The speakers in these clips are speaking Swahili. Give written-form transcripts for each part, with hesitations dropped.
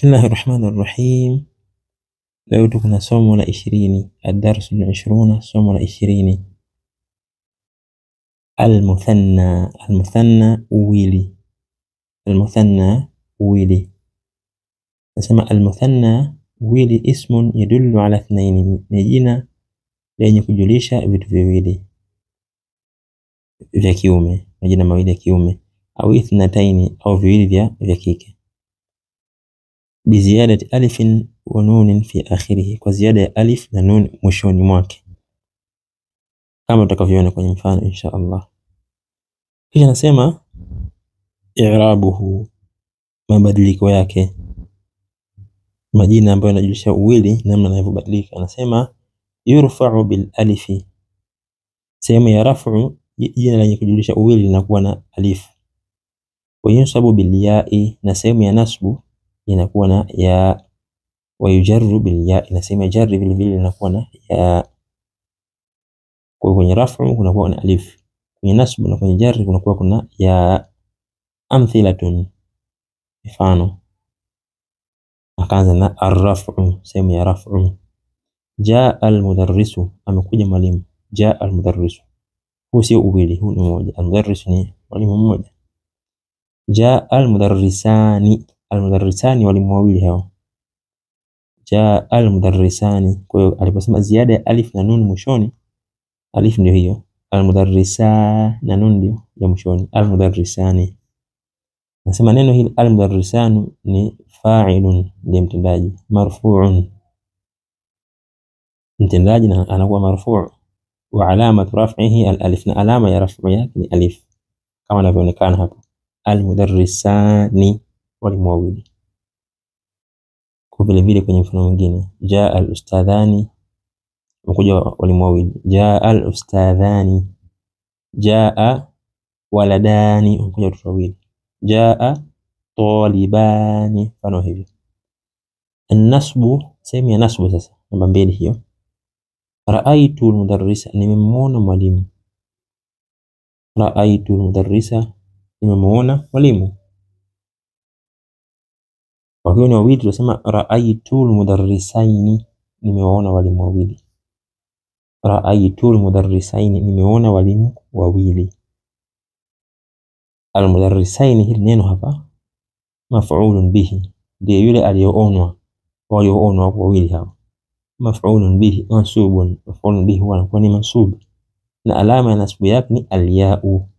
Bismillahir Rahmanir Rahim. Leo tuko na somo la 20, ad-darsul 20, somo la 20. Al-muthanna, al-muthanna uwili. Al-muthanna uwili. Nasema al-muthanna uwili ismun yadullu ala ithnaini, ni jina lenye kujulisha vitu viwili vya kiume, majina mawili ya kiume, au ithnataini, au viwili vya kike. بزيادة ألف ونون في آخره, kwa ziada ya alif na nun mwishoni mwake, kama tutakavyoona kwenye mfano insha Allah. Kisha nasema i'rabuhu, mabadiliko yake, majina ambayo yanajulisha uwili namna yanavyobadilika. Anasema yurfa'u bil alifi, sehemu ya raf'u, jina lenye kujulisha uwili linakuwa na alif. Wa yunsabu bil ya'i, na sehemu ya nasbu inakuwa na ya. Wa yujarru bil ya, na sehemu ya jarri vile vile inakuwa na ya. Kwa kwenye raf'u kunakuwa na alif, kwenye nasbu na kwenye jarri kunakuwa kuna ya. Amthilatun, mfano akaanza na ar-raf'u, sehemu ya raf'u. Jaa al-mudarrisu, amekuja mwalimu. Jaa al-mudarrisu, huu sio uwili, huu ni mmoja. Al-mudarrisu ni mwalimu mmoja. Jaa al-mudarrisani, al-mudarrisani walimu wawili hao. Jaa al-mudarrisani, kwa hiyo aliposema ziada ya alif na nun mwishoni, alif ndio hiyo, al-mudarrisa na nun ndio ya mwishoni, al-mudarrisani. Nasema neno hili al-mudarrisanu ni fa'ilun, ndiye mtendaji, marfu'un, mtendaji na anakuwa marfu', wa alamatu raf'ihi al-alif, na alama ya raf'u yake ni alif, kama inavyoonekana hapo, al-mudarrisani walimu wawili. Kwa vile vile kwenye mfano mwingine, jaa al-ustadhani, wamekuja walimu wawili. Jaa al-ustadhani. Jaa waladani, wamekuja watoto wawili. Jaa talibani, mfano hivi. An-nasbu, sehemu ya nasbu sasa, namba 2 hiyo. Ra'aytu al-mudarrisa, nimemwona mwalimu. Ra'aytu al-mudarrisa, nimemwona mwalimu. Kwa hiyo ni wawili, tunasema ra'aytul mudarrisaini, nimewaona walimu wawili. Ra'aytul mudarrisaini, nimeona walimu wawili. Al-mudarrisaini, hili neno hapa maf'ulun bihi, ndiye yule aliyoonwa, walioonwa wawili hao. Maf'ulun bihi mansubun, maf'ulun bihi huwa anakuwa ni mansub, na alama ya nasbu yake ni al-ya'u.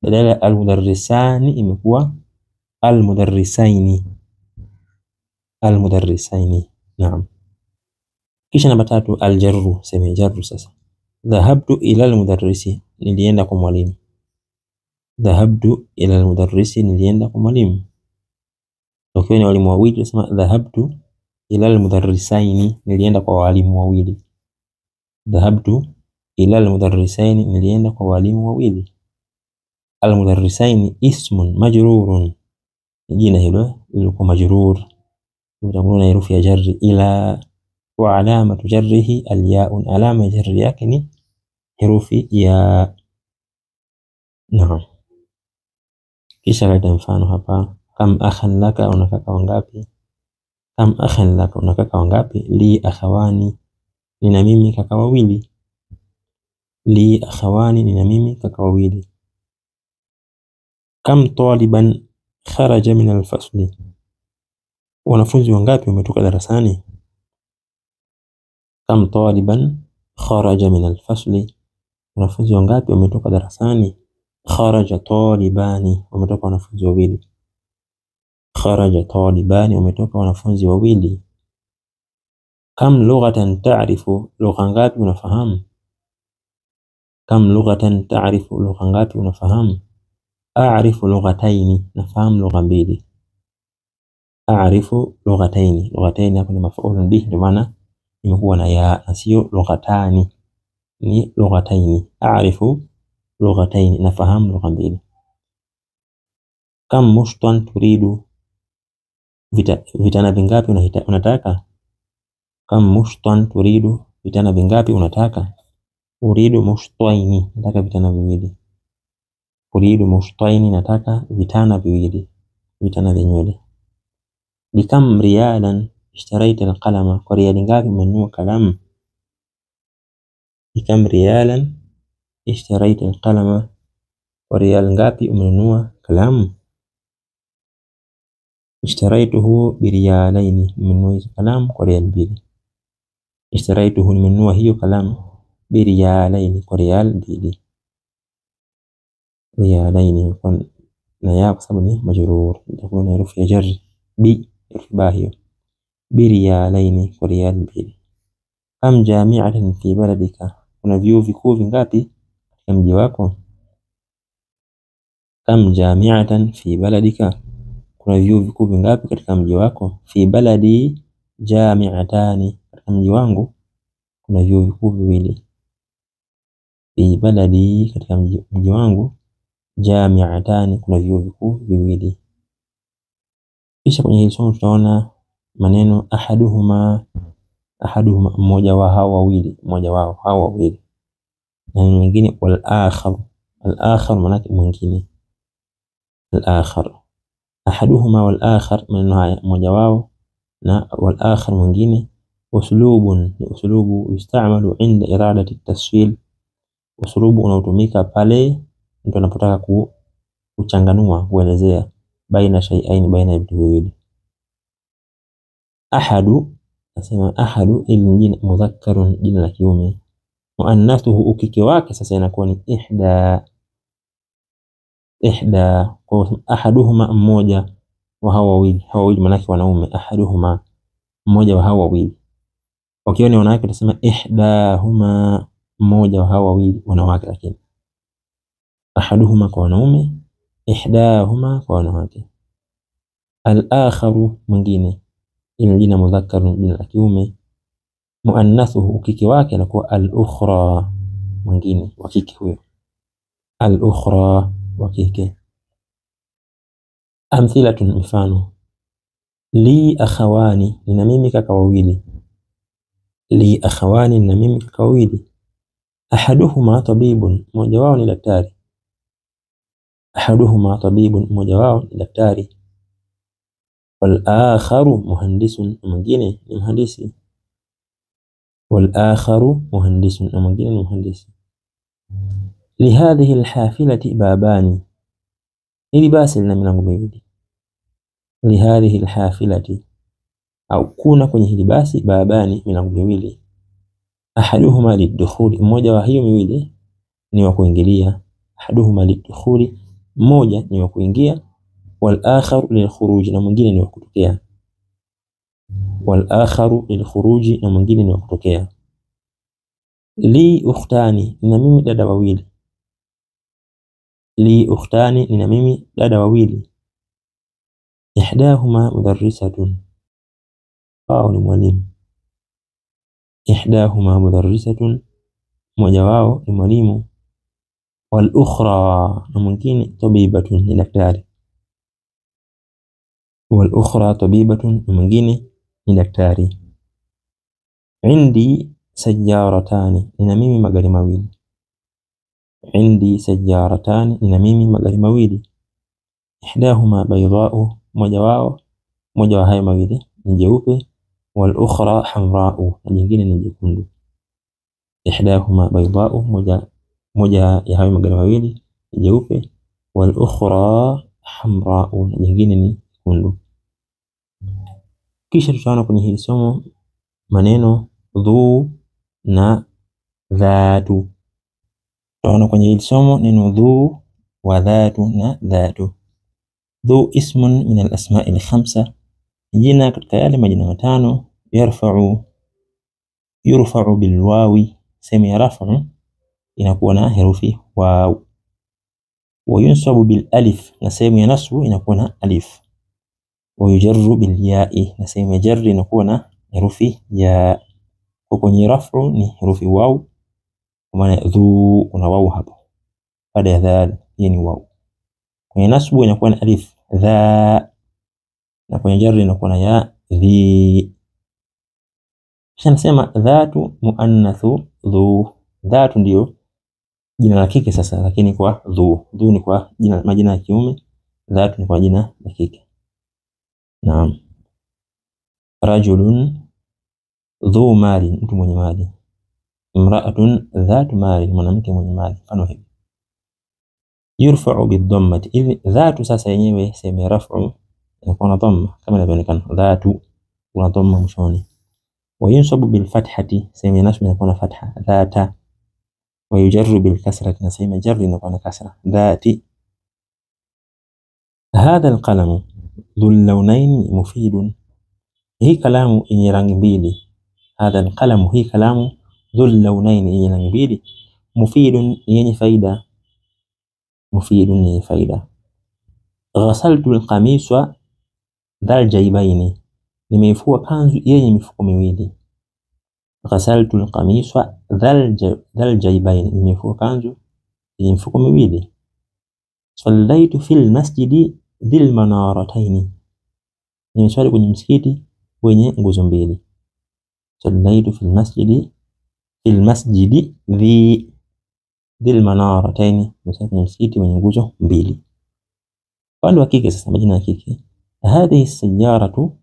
Badala ya al-mudarrisani imekuwa al-mudarrisaini. Al-mudarrisaini, naam. Kisha namba 3, al-jarru, sema jarru sasa. Dhahabtu ila al-mudarrisi, nilienda kwa mwalimu. Dhahabtu ila al-mudarrisi, nilienda kwa mwalimu. Ukiwa ni walimu wawili tunasema dhahabtu ila al-mudarrisaini, nilienda kwa walimu wawili. Dhahabtu ila al-mudarrisaini, nilienda kwa walimu wawili. Al-mudarrisaini ismun majrurun, jina hilo lilikuwa majrur, utakuwa na herufi ya jarri ila, wa alamatu jarrihi al-ya'un, alama ya jarri yake ni herufi ya. Naam. Kisha kaita mfano hapa, kam akhan laka, una kaka wangapi? Kam akhan laka, una kaka wangapi? Li akhawani, nina mimi kaka wawili. Li akhawani, nina mimi kaka wawili. Kam taliban kharaja min al-fasli, wanafunzi wangapi wametoka darasani? Kam taliban kharaja min al-fasli, wanafunzi wangapi wametoka darasani? Kharaja talibani, wametoka wanafunzi wawili. Kharaja talibani, wametoka wanafunzi wawili. Kam lughatan ta'rifu, lugha ngapi unafahamu? Kam lughatan ta'rifu, lugha ngapi unafahamu? A'rifu lughataini, nafahamu lugha mbili. A'rifu lughataini, lughataini hapo ni maf'ulun bihi, ndio maana imekuwa na ya, sio lughatani, ni lughataini. A'rifu lughataini, nafahamu lugha mbili. Kam mushtan turidu, vitana vingapi unataka? Kam mushtan turidu, vitana vingapi unataka? Uridu mushtaini, nataka vitana viwili. Uridu mushtaini, nataka vitana viwili, vitana vya nywele. Bikam riyalan ishtaraita alqalama, kwa riyali ngapi umenunua kalamu? Bikam riyalan ishtaraita alqalama, kwa riyali ngapi umenunua kalamu? Ishtaraituhu biriyalaini, nimenunua kalamu kwa riyali mbili. Ishtaraituhu, nimenunua hiyo kalamu, biriyalaini, kwa riyali mbili. Riyalaini na ya kwa sababu ni majrur, itakuwa ni herufi ya jar. Bi herufi ba hiyo, biriyalaini, kwa riyali mbili. Kam jami'atan fi baladika, kuna vyuo vikuu vingapi katika mji wako? Kam jami'atan fi baladika, kuna vyuo vikuu vingapi katika mji wako? Fi baladi jami'atani, katika mji wangu kuna vyuo vikuu viwili. Fi baladi, katika mji wangu, jami'atani, kuna vyuo vikuu viwili. Kisha kwenye hili somo tutaona maneno ahaduhuma, ahaduhuma mmoja wa hao wawili, mmoja wao hao wawili, na mwingine wal akhar. Al akhar maana yake mwingine, al akhar. Ahaduhuma wal akhar, maneno haya mmoja wao na wal akhar mwingine. Uslubun, ni uslubu yustamalu inda iradati at-taswil, uslubu unaotumika pale mtu anapotaka kuchanganua, kuelezea baina shay'ain, baina ya vitu viwili. Ahadu, nasema ahadu ili jina mudhakkarun, jina la kiume. Muannathuhu, ukike wake sasa inakuwa ni ihda. Ihda, kwa ahaduhuma mmoja wa hao wawili, hao wawili maana yake wanaume. Ahaduhuma mmoja wa hao wawili. Wakiwa ni wanawake tunasema ihdahuma, mmoja wa hao wawili wanawake. Lakini ahaduhuma kwa wanaume, ihdahuma kwa wanawake. Al akharu mwingine, ili jina mudhakkarun, jina la kiume. Muannathuhu, ukike wake inakuwa al ukhra, mwingine wa kike huyo, al ukhra wa kike. Amthilatun, mifano. Li akhawani, nina mimi kaka wawili. Li akhawani, nina mimi kaka wawili. Ahaduhuma tabibun, mmoja wao ni daktari. Ahaduhuma tabibun, mmoja wao ni daktari. Wal akharu muhandisun, mwingine ni mhandisi. Wal akharu muhandisun, mwingine ni mhandisi. Li hadhihi alhafilati babani, ili basi lina milango miwili. Li hadhihi alhafilati, au kuna kwenye hili basi babani, milango miwili. Ahaduhuma lidukhuli, mmoja wa hiyo miwili ni wa kuingilia. Ahaduhuma lidukhuli, mmoja ni wa kuingia. Wal akharu lilkhuruji, na mwingine ni wa kutokea. Wal akharu lilkhuruji, na mwingine ni wa kutokea. Li ukhtani, nina mimi dada wawili. Li ukhtani, nina mimi dada wawili. Ihdahuma mudarrisatun, wao ni mwalimu. Ihdahuma mudarrisatun, mmoja wao ni mwalimu. Wal ukhra, na mwingine tabibatun, ni daktari. Wal ukhra tabibatun, na mwingine ni daktari. Indi sayyaratani, nina mimi magari mawili. Indi sayyaratani, nina mimi magari mawili. Ihdahuma baydha'u, mmoja wa hayo mawili ni jeupe. Wal ukhra hamra'u, na nyingine ni jekundu. Ihdahuma baydha'u, moja ya hayo magari mawili ni jeupe. Wal ukhra hamra'u, na nyingine ni jekundu. Kisha tutaona kwenye hili somo maneno dhu na dhatu. Tutaona kwenye hili somo neno dhu wa dhatu na dhatu. Dhu ismun min al-asma'i al-khamsa, jina katika yale majina matano. Yurfa'u bil wawi, sehemu ya raf'u inakuwa na herufi waw. Wa yunsabu bil alif, na sehemu ya nasbu inakuwa na alif. Wa yujarru bil ya'i, na sehemu ya jarri inakuwa na herufi ya. Kwa kwenye raf'u ni herufi waw, kwa maana dhu kuna waw hapo baada ya dhal, hii ni waw. Kwenye nasbu inakuwa na alif dha, na kwenye jarri inakuwa na ya dhi. Kisha nasema dhatu muannathu dhu. Dhatu ndio jina la kike sasa, lakini kwa dhu ni kwa majina ya kiume, dhatu ni kwa jina la kike. Naam. rajulun dhu mali, mtu mwenye mali. Imra'atun dhatu mali, mwanamke mwenye mali. Mfano hivi. Yurfa'u bidhammati, hivi dhatu sasa yenyewe sehemu ya raf'u inakuwa na dhamma kama inavyoonekana, dhatu kuna dhamma mwishoni. Wa yunsabu bil fathati, sehemu ya nasb inakuwa na fatha, dhata. Wa yujarru bil kasrati, na sehemu ya jarri inakuwa na kasra, dhati. Hadha al qalamu dhul lawnayn mufidun, hii kalamu yenye rangi mbili. Hadha al qalamu, hii kalamu dhul lawnayn yenye rangi mbili, mufidun yenye faida, mufidun yenye faida. Ghasaltu al qamisa dhal jaybaini, nimeifua kanzu yenye mifuko miwili. Ghasaltu al qamisa dhal jaybaini, nimeifua kanzu yenye mifuko miwili. Sallaitu fil masjidi dhil manarataini, nimeswali kwenye msikiti wenye nguzo mbili. Sallaitu fil masjidi dhil manarataini, nimeswali kwenye msikiti wenye nguzo mbili. Upande wa kike sasa, majina ya kike. Hadhihi sayyaratu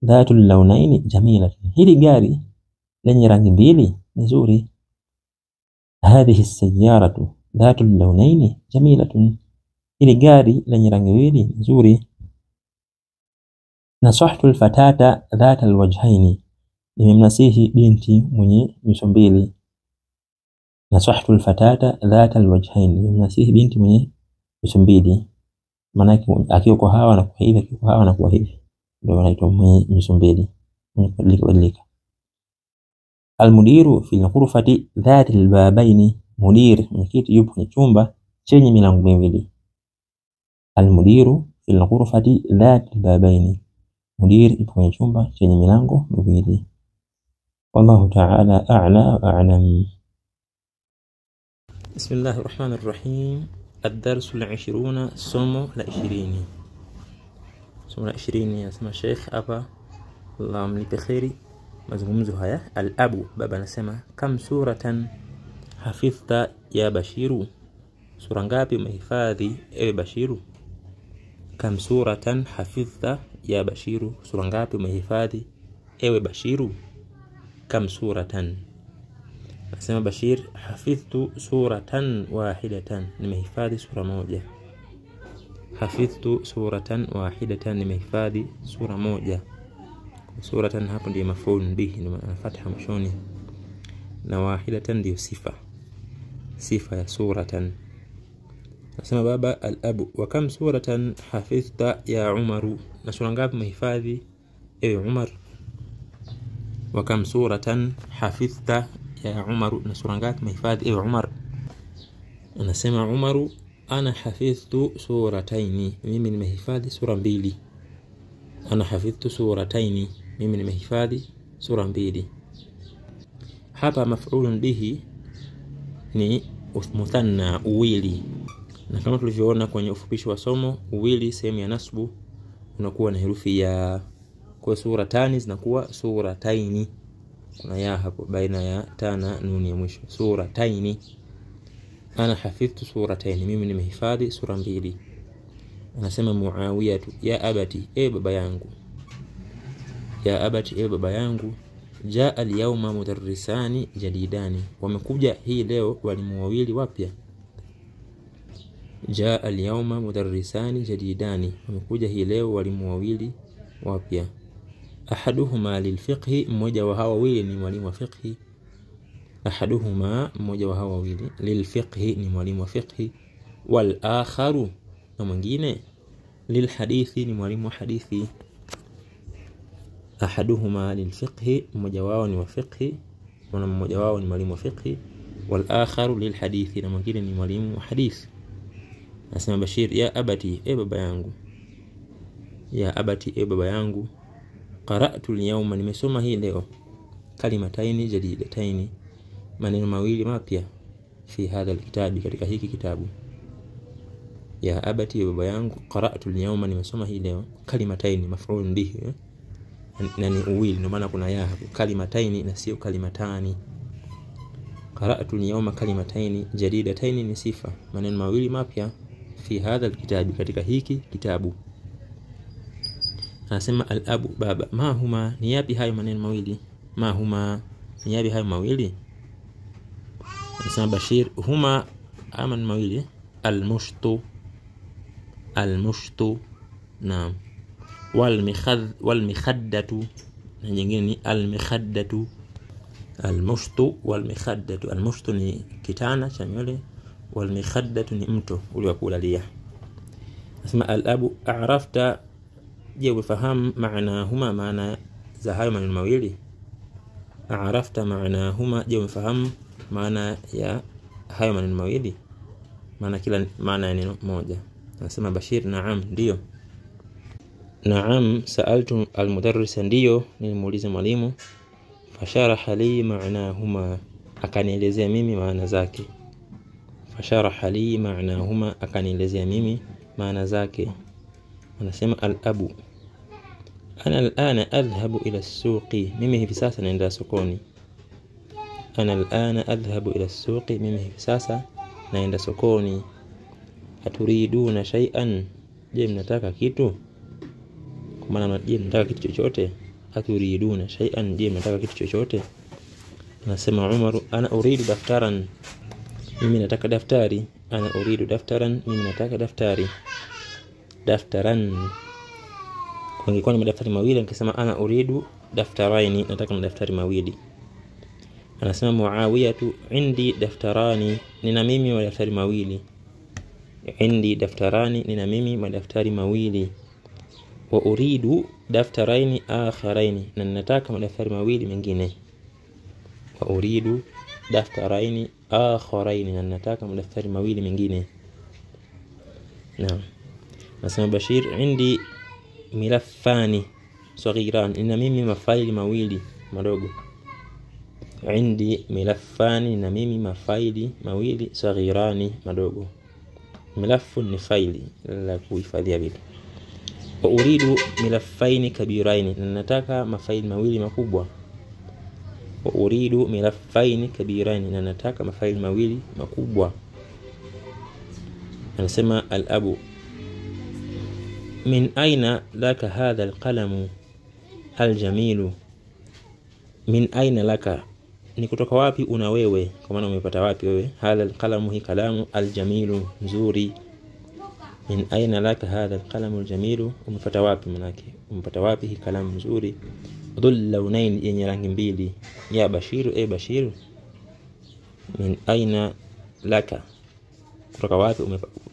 dhatu lawnaini jamilatun, hili gari lenye rangi mbili nzuri. Hadhihi sayyaratu dhatu lawnaini jamilatun, hili gari lenye rangi mbili nzuri. Nasahtu alfatata dhata alwajhaini, nimemnasihi binti mwenye nyuso mbili. Nasahtu alfatata dhata alwajhaini, nimemnasihi binti mwenye nyuso mbili. Maana yake akiwa kwa hawa na kwa hivi, akiwa kwa hawa na kwa hivi, ndio anaitwa mwenye nyuso mbili, badilika. Almudiru fi alghurfati dhati albabaini, mudir mwenyekiti yupo kwenye chumba chenye milango miwili. Almudiru fi alghurfati dhati albabaini, mudir yupo kwenye chumba chenye milango miwili. Wallahu ta'ala a'la wa a'lam. Bismillahir rahmanir rahim. الدرس العشرون، somo la 20. Somo la 20 anasema Sheikh hapa, Allah amlipe khairi, mazungumzo haya. Al-abu, baba anasema, kam suratan hafidhta ya Bashiru, sura ngapi umehifadhi ewe Bashiru? Kam suratan hafidhta ya Bashiru, sura ngapi umehifadhi ewe Bashiru? Kam suratan, anasema Bashir, hafidhtu suratan wahidatan, nimehifadhi sura moja. Hafidhtu suratan wahidatan, nimehifadhi sura moja. Suratan hapo ndio maf'ul bihi, na fatha mwishoni, na wahidatan ndio sifa ya suratan. Anasema baba al-abu, wa kam suratan hafidhta ya Umaru, na sura ngapi umehifadhi ewe Umar? Wa kam suratan hafidhta ya Umaru, na sura ngapi umehifadhi ewe Umar? Anasema Umaru, ana hafidhtu surataini, mimi nimehifadhi sura mbili. Ana hafidhtu surataini, mimi nimehifadhi sura mbili. Hapa maf'ulun bihi ni muthanna, uwili, na kama tulivyoona kwenye ufupishi wa somo, uwili sehemu ya nasbu unakuwa na herufi ya, kwa suratani zinakuwa surataini, kuna ya hapo baina ya tana nuni ya mwisho, surataini. Ana hafidhtu surataini, mimi nimehifadhi sura mbili. Anasema Muawiyatu, ya abati, e baba yangu. Ya abati, e baba yangu. Jaa al-yawma mudarrisani jadidani, wamekuja hii leo walimu wawili wapya. Jaa al-yawma mudarrisani jadidani, wamekuja hii leo walimu wawili wapya. Ahaduhuma lilfiqhi, mmoja wa hawa wawili ni mwalimu wa fiqhi. Ahaduhuma, mmoja wa hawa wawili, lilfiqhi, ni mwalimu wa fiqhi. Wal akharu, na mwingine, lilhadithi, ni mwalimu wa hadithi. Ahaduhuma lilfiqhi, mmoja wao ni wa fiqhi, na mmoja wao ni mwalimu wa fiqhi. Wal akharu lilhadithi, na mwingine ni mwalimu wa hadithi. Asema Bashir, ya abati, e baba yangu. Ya abati, e baba yangu. Qara'tu al-yawma, nimesoma hii leo. Kalimataini jadidataini, maneno mawili mapya. Fi hadha al-kitabi, katika hiki kitabu. Ya abati, e baba yangu. Qara'tu al-yawma, nimesoma hii leo. Kalimataini maf'ul bihi, na ni uwili, ndio maana kuna ya hapo. Kalimataini na sio kalimatani. Qara'tu al-yawma kalimataini jadidataini ni sifa, maneno mawili mapya. Fi hadha al-kitabi, katika hiki kitabu. Anasema al-abu, baba. Ma huma, ni yapi hayo maneno mawili? Ma huma, ni yapi hayo mawili? Anasema Bashir, huma ama ni mawili. Al-mushtu, al-mushtu, naam. Wal-mikhaddatu, na nyingine ni al-mikhaddatu. Al-mushtu wal-mikhaddatu. Al-mushtu ni kitana cha nywele, wal-mikhaddatu ni mto ule wa kulalia. Anasema al-abu, a'rafta, je ufahamu maanahuma, maana za hayo maneno mawili? A'rafta maanahuma, je ufahamu maana ya hayo maneno mawili? Maana kila maana ya neno moja. Anasema Bashir, naam, ndio. Naam, sa'altu al-mudarris, ndio nilimuuliza mwalimu. Fasharaha li maanahuma, akanielezea mimi maana zake. Fasharaha li maanahuma, akanielezea mimi maana zake. Anasema al-abu, ana al-ana adhhabu ila as-suqi, mimi hivi sasa naenda sokoni. Ana al-ana adhhabu ila as-suqi, mimi hivi sasa naenda sokoni. Aturiduna shay'an, je mnataka kitu? Kwa maana je mnataka kitu chochote? Aturiduna shay'an, je mnataka kitu chochote? Anasema Umaru, ana uridu daftaran, mimi nataka daftari. Ana uridu daftaran, mimi nataka daftari. Daftaran, kwa ingekuwa ni madaftari mawili ningesema ana uridu daftaraini, nataka madaftari mawili. Anasema Muawiyatu, indi daftarani, nina mimi madaftari mawili. Indi daftarani, nina mimi madaftari mawili. Wa uridu daftaraini akharaini, na nataka madaftari mawili mengine. Wa uridu daftaraini akharaini, na nataka madaftari mawili mengine. Naam. Anasema Bashir, indi milafani saghiran, nina mimi mafaili mawili madogo. Indi milafani, na mimi mafaili mawili, saghirani, madogo. Milafu ni faili la kuhifadhia vitu. Wa uridu milafaini kabiraini, na nataka mafaili mawili makubwa. Wa uridu milafaini kabiraini, na nataka mafaili mawili makubwa. Anasema al-abu, min aina laka hadha al-qalamu al-jamilu. Min aina laka, ni kutoka wapi una wewe, kwa maana umepata wapi wewe? Hadha al-qalamu, hi kalamu, al-jamilu, nzuri. Min aina laka hadha al-qalamu al-jamilu, umepata wapi, manake umepata wapi hi kalamu nzuri. Dhul launain, yenye rangi mbili. Ya Bashiru, e Bashiru. Min aina laka, kutoka wapi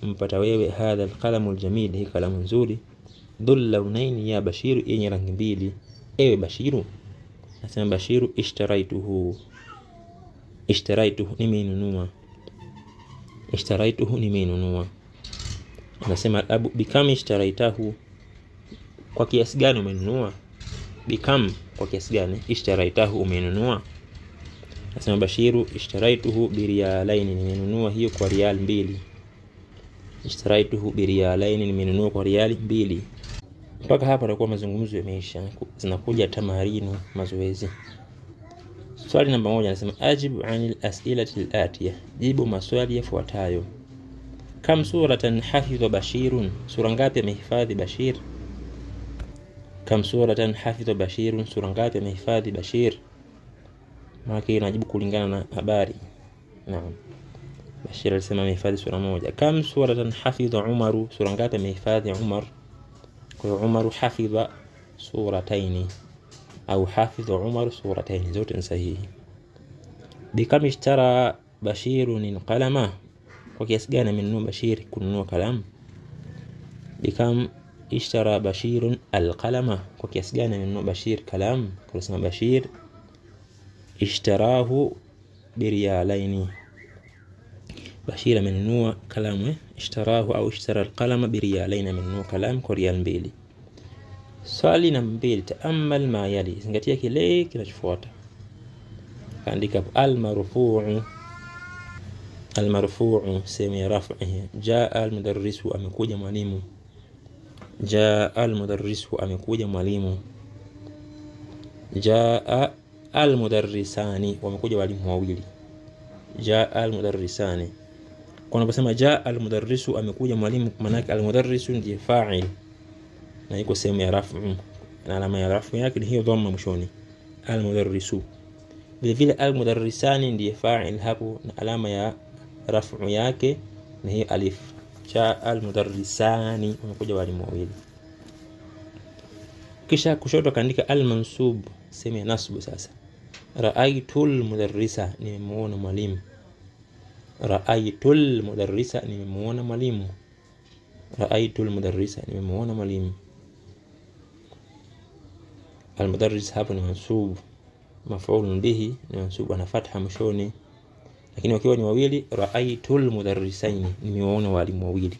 umepata wewe hadha al-qalamu al-jamil, hi kalamu nzuri. Dhul launain, ya Bashiru, yenye rangi mbili, ewe Bashiru. Nasema Bashiru, ishtaraituhu, ishtaraituhu, nimenunua. Ishtaraituhu, nimenunua. Anasema abu, bikam ishtaraitahu, kwa kiasi gani umenunua? Bikam, kwa kiasi gani? Ishtaraitahu, umenunua. Anasema Bashiru, ishtaraituhu biriyalaini, nimenunua hiyo kwa rial 2. Ishtaraituhu biriyalaini, nimenunua kwa riali 2. Mpaka hapa tutakuwa mazungumzo yameisha. Zinakuja tamarinu, mazoezi. Swali namba 1 anasema ajib anil as'ilati al-atiyah, jibu maswali yafuatayo. Kam suratan hafidha Bashirun, sura ngapi amehifadhi Bashir? Kam suratan hafidha Bashirun, sura ngapi amehifadhi Bashir? Maana inajibu kulingana na habari. Naam. Bashir alisema amehifadhi sura 1. Kam suratan hafidha Umaru, sura ngapi amehifadhi Umar? Kwa Umaru hafidha surataini, au hafidha Umar surataini, zote ni sahihi. Bikam ishtara Bashirun qalama, kwa kiasi gani amenunua Bashir kununua kalamu? Bikam ishtara Bashirun alqalama, kwa kiasi gani amenunua Bashir kalamu? Kusema Bashir ishtarahu biriyalaini, Bashir amenunua kalamu. Ishtarahu au ishtara alqalama biriyalaini, amenunua kalamu kwa rial 2. Swali namba 2, taamal ma yali, zingatia kile kinachofuata. Kaandika al-marfu'u, al-marfu'u sehemu ya raf'ihi. Jaa al-mudarrisu, amekuja mwalimu. Jaa al-mudarrisu, amekuja mwalimu. Jaa al-mudarrisani, wamekuja walimu wawili. Jaa al-mudarrisani, kwa unaposema jaa al-mudarrisu, amekuja mwalimu, maana al-mudarrisu ndiye fa'il. na iko sehemu ya rafu, na alama ya rafu yake ni hiyo dhamma mwishoni, al-mudarrisu. Vile vile al-mudarrisani ndiye fa'il hapo, na alama ya rafu yake ni hiyo alif. Cha al-mudarrisani unakuja walimu wawili. Kisha kushoto kaandika al-mansub, sehemu ya nasbu. Sasa ra'aytul mudarrisa, nimemuona mwalimu. Ra'aytul mudarrisa, nimemuona mwalimu. Ra'aytul mudarrisa, nimemuona mwalimu. Al-mudarris hapo ni mansub, maf'ul bihi ni mansub na fatha mwishoni. Lakini wakiwa ni wawili, ra'aytul mudarrisaini, nimewaona walimu wawili.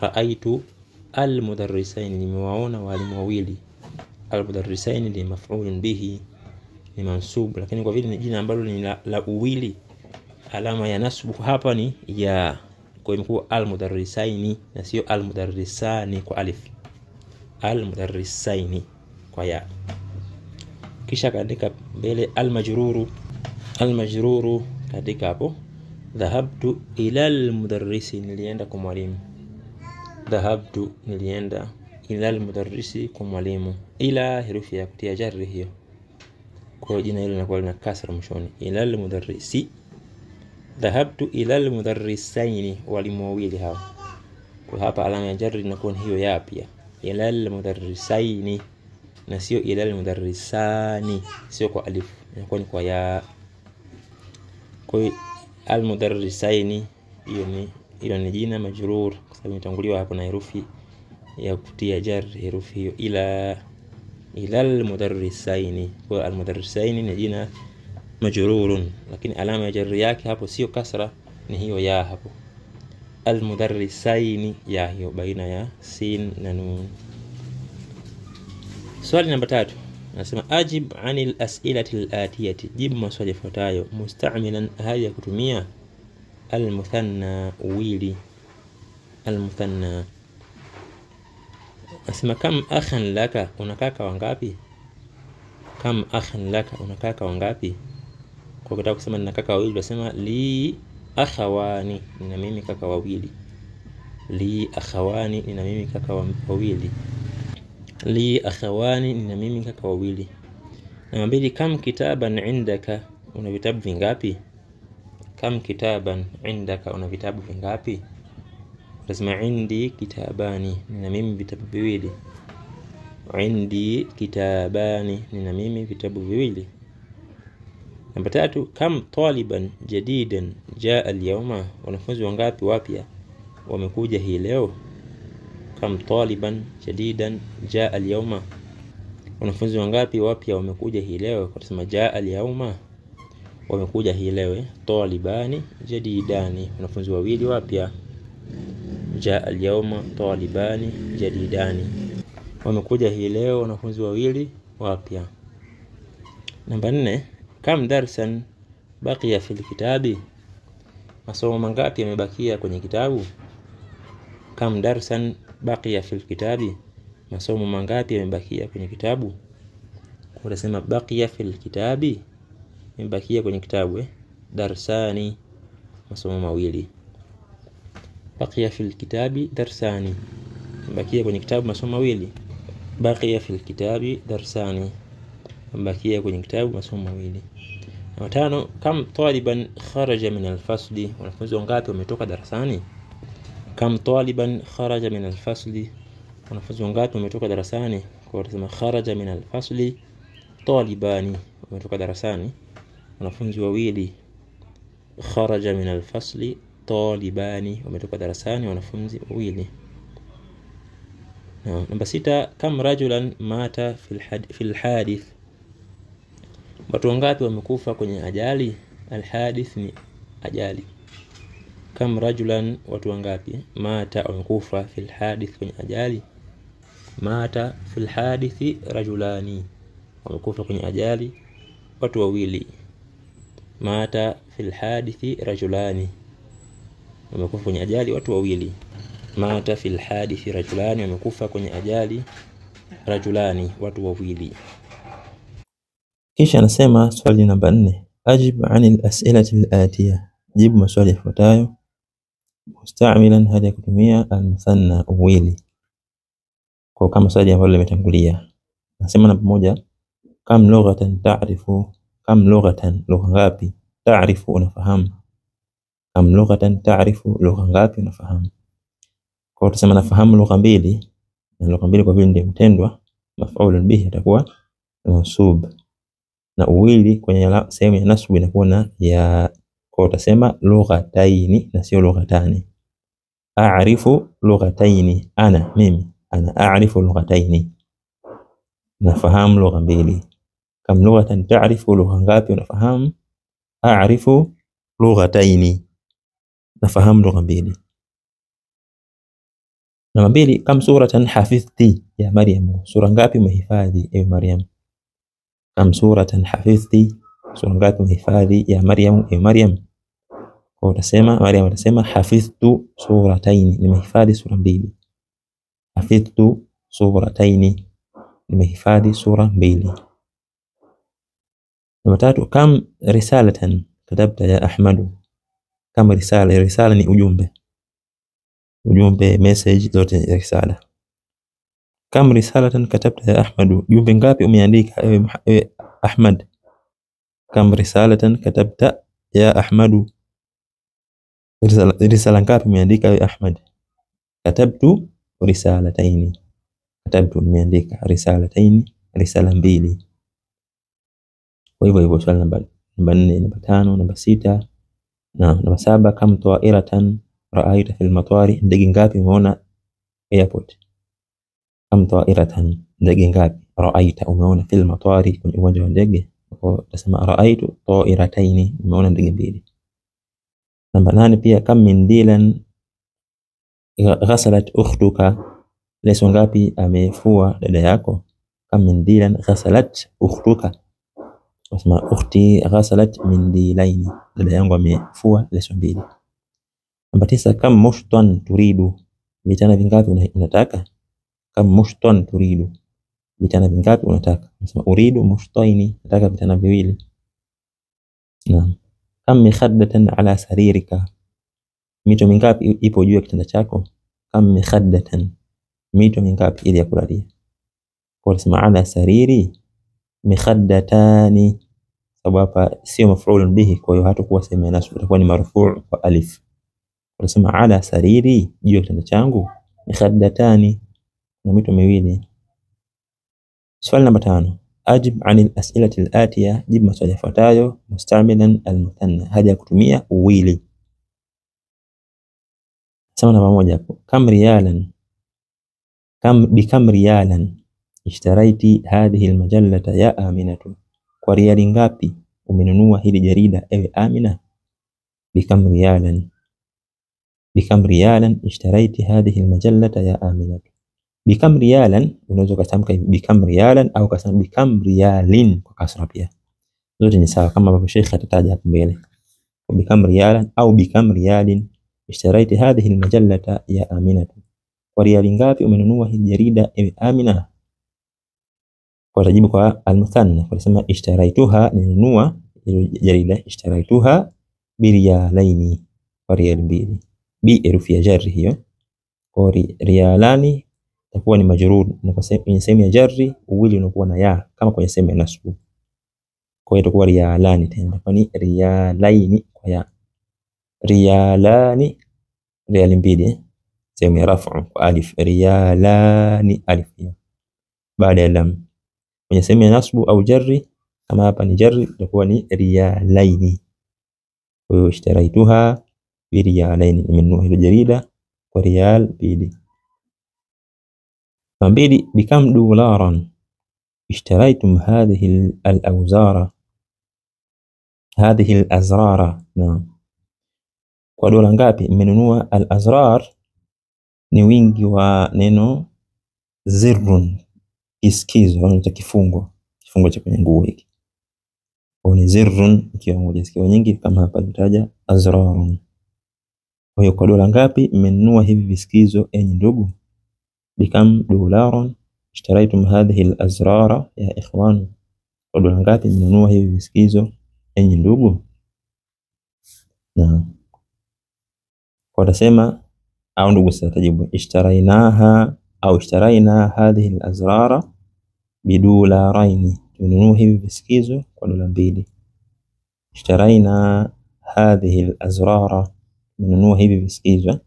Ra'aytu al-mudarrisaini, nimewaona walimu wawili. Al-mudarrisaini ni maf'ul bihi, ni mansub, lakini kwa vile ni jina ambalo ni la uwili, alama ya nasbu hapa ni ya, kwa imekuwa al-mudarrisaini na sio al-mudarrisani kwa alif. Al-mudarrisaini kwa ya. Kisha kaandika mbele al-majruru. Al-majruru kaandika hapo dhahabtu ila al-mudarrisi, nilienda kwa mwalimu. Dhahabtu, nilienda, ila al-mudarrisi, kwa mwalimu. Ila herufi ya kutia jarri hiyo, kwa jina hilo linakuwa lina kasra mwishoni. Ila al-mudarrisi. Dhahabtu ila al-mudarrisaini, walimu wawili hao. Kwa hapa alama ya jarri inakuwa hiyo ya pia, ila al-mudarrisaini na sio ila al-mudarrisani, sio kwa alif, inakuwa ni kwa ya. Kwa al-mudarrisaini hiyo ni jina majrur kwa sababu imetanguliwa hapo na herufi ya kutia jar, herufi hiyo ila al-mudarrisaini. Kwa al-mudarrisaini ni jina majrurun, lakini alama ya jar yake hapo sio kasra, ni hiyo ya hapo. Al-mudarrisaini, ya hiyo baina ya sin na nun. Swali namba 3 nasema ajib anil as'ilati al-atiyati, jibu maswali yafuatayo musta'milan, hali ya kutumia al-muthanna, uwili. Al-muthanna nasema kam akhan laka, unakaka wangapi? Kam akhan laka, unakaka wangapi? Kwa kutaka kusema nina kaka wawili, tunasema li akhawani, nina mimi kaka wawili. Li akhawani, nina mimi kaka wawili. Li akhawani, nina mimi kaka wawili. Namba 2 kam kitaban indaka, una vitabu vingapi? Kam kitaban indaka, una vitabu vingapi? Tunasema indi kitabani, nina mimi vitabu viwili. Indi kitabani, nina mimi vitabu viwili. Namba 3 kam taliban jadidan jaa al-yawma, wanafunzi wangapi wapya wamekuja hii leo? Kam taliban jadidan jaa al-yawma, wanafunzi wangapi wapya wamekuja hii leo? Kwa kusema jaa al-yawma, wamekuja hii leo. Talibani jadidani, wanafunzi wawili wapya. Jaa al-yawma talibani jadidani, wamekuja hii leo wanafunzi wawili wapya. Namba 4 kam darsan baqiya fil kitabi, masomo mangapi yamebakia kwenye kitabu? Kam darsan baqiya fil kitabi, masomo mangapi yamebakia kwenye kitabu? Unasema baqiya fil kitabi, yamebakia kwenye kitabu darsani, masomo mawili. Baqiya fil kitabi darsani, yamebakia kwenye kitabu masomo mawili. Baqiya fil kitabi darsani, yamebakia kwenye kitabu masomo mawili. Namba 5 kam taliban kharaja min al-fasli, wanafunzi wangapi wametoka darasani? Kam taliban kharaja min al-fasli, wanafunzi wangapi wametoka darasani? Kwa kusema kharaja min al-fasli talibani, wametoka darasani wanafunzi wawili. Kharaja min al-fasli talibani, wametoka darasani wanafunzi wawili. Namba 6 kam rajulan mata fil hadith, watu wangapi wamekufa kwenye ajali? Al-hadith ni ajali. Kam rajulan, watu wangapi, mata wamekufa fil hadith, kwenye ajali. Mata fil hadithi rajulani, wamekufa kwenye ajali watu wawili. Mata fil hadithi rajulani, wamekufa kwenye ajali watu wawili. Mata fil hadithi rajulani, wamekufa kwenye ajali rajulani, watu wawili. Kisha anasema swali namba 4 ajib anil as'ilati al-atiya, jibu maswali yafuatayo musta'milan, hadi kutumia al-muthanna, uwili. kwa kama swali ambalo limetangulia. Nasema namba moja, kam lughatan ta'rifu, kam lughatan, lugha ngapi, ta'rifu, unafahamu. Kam lughatan ta'rifu, lugha ngapi unafahamu. Kwa tusema nafahamu lugha mbili, na lugha mbili kwa vile ndio mtendwa, maf'ulun bihi atakuwa mansub, na uwili kwenye sehemu ya nasbu inakuwa na ya. Kwa utasema lughataini na sio lughatani. A'rifu lughataini, ana mimi, ana a'rifu lughataini, nafahamu lugha mbili. Kam lughatan ta'rifu, lugha ngapi unafahamu. A'rifu lughataini, nafahamu lugha mbili. Namba mbili, kam suratan hafidhti ya Maryam, sura ngapi umehifadhi ewe Maryam. Kam suratan hafidhti, sura ngapi umehifadhi ya Maryam ewe Maryam. Kwa utasema Maryam atasema hafidhtu surataini, nimehifadhi sura mbili. Hafidhtu surataini, nimehifadhi sura mbili. Namba tatu, kam risalatan katabta ya Ahmadu. Kam risala, risala ni ujumbe, ujumbe, message, zote ni risala. Kam risalatan katabta ya Ahmadu, jumbe ngapi umeandika ewe Ahmad. Kam risalatan katabta ya Ahmadu, risala ngapi umeandika ewe Ahmad. Katabtu risalataini, katabtu nimeandika, risalataini risala mbili. Kwa hivyo swali namba 4, namba 5, namba 6 na namba 7, kam ta'iratan ra'aita fil matari, ndege ngapi umeona airport. Kam ta'iratan, ndege ngapi, ra'aita umeona, fil matari kwenye uwanja wa ndege. Kwa utasema ra'aitu ta'irataini, umeona ndege mbili. Namba 8 pia, kam min dilan ghasalat ukhtuka, leso ngapi amefua dada yako. Kam min dilan ghasalat ukhtuka, wasema ukhti ghasalat min dilaini, dada yangu amefua leso mbili. Namba 9, kam mushtan turidu, vitana vingapi unataka. Kam mushtan turidu, vitana vingapi unataka. Wasema uridu mushtaini, nataka vitana viwili. Naam. Kam mikhaddatan ala saririka, mito mingapi ipo juu ya kitanda chako. Kam mikhaddatan, mito mingapi ili ya kulalia. Kwa kusema ala sariri mikhaddatani, sababu hapa sio maf'ulun bihi, kwa hiyo hatakuwa sehemu ya nasb, itakuwa ni marfu' kwa alif. Kwa kusema ala sariri, juu ya kitanda changu, mikhaddatani, na mito miwili. Swali namba 5, ajib anil as'ilati al-atiya, jibu maswali yafuatayo mustamilan al-muthanna, hadi ya kutumia uwili. Sema namba 1 hapo, kam riyalan, bikam riyalan ishtaraiti hadhihi al-majallata ya Aminatu, kwa riyali ngapi umenunua hili jarida ewe Amina. Bikam riyalan, bikam riyalan ishtaraiti hadhihi al-majallata ya Aminatu. Bikam riyalan unaweza kutamka bikam riyalan au kusema bikam riyalin kwa kasra pia, zote ni sawa kama ambavyo Sheikh atataja hapo mbele. Bikam riyalan au bikam riyalin ishtaraiti hadhihi al-majallata ya Aminatu, kwa riyali ngapi umenunua hili jarida ewe Amina. Kwa tajibu kwa al-muthanna, kwa kusema ishtaraituha, ninunua jarida, ishtaraituha biriyalaini, kwa riyali mbili. Bi herufi ya jarri hiyo, kwa riyalani itakuwa ni majrur, na kwa sehemu ya jarri uwili unakuwa na ya kama kwenye sehemu ya nasbu. Kwa hiyo itakuwa riyalani tena, kwa ni riyalaini kwa ya. Riyalani, riyali mbili, sehemu ya raf'u kwa alif, riyalani alif hiyo baada ya lam. Kwenye sehemu ya nasbu au jarri, kama hapa ni jarri, itakuwa ni riyalaini. Kwa hiyo ishtaraituha biriyalaini, nimenunua hilo jarida kwa riyal mbili. Namba 2, bikam dolaran ishtaraitum hadhihi al-awzara, hadhihi al-azrara. Naam, kwa dola ngapi mmenunua. Al-azrar ni wingi wa neno zirrun, iskizo au kifungo, kifungo cha kwenye nguo hiki. Kwa ni zirrun ikiwa moja, ikiwa nyingi kama hapa tutaja azrarun. Kwa hiyo kwa dola ngapi mmenunua hivi visikizo enyi ndugu. Bikam dolaran ishtaraitum hadhihi al-azrara ya ikhwan, kwa dola ngapi mmenunua hivi visikizo enyi ndugu. Naam, kwa tasema au ndugu sasa tajibu ishtarainaha au ishtaraina hadhihi al-azrara bidolaraini, tununua hivi visikizo kwa dola 2. Ishtaraina hadhihi al-azrara, tununua hivi visikizo,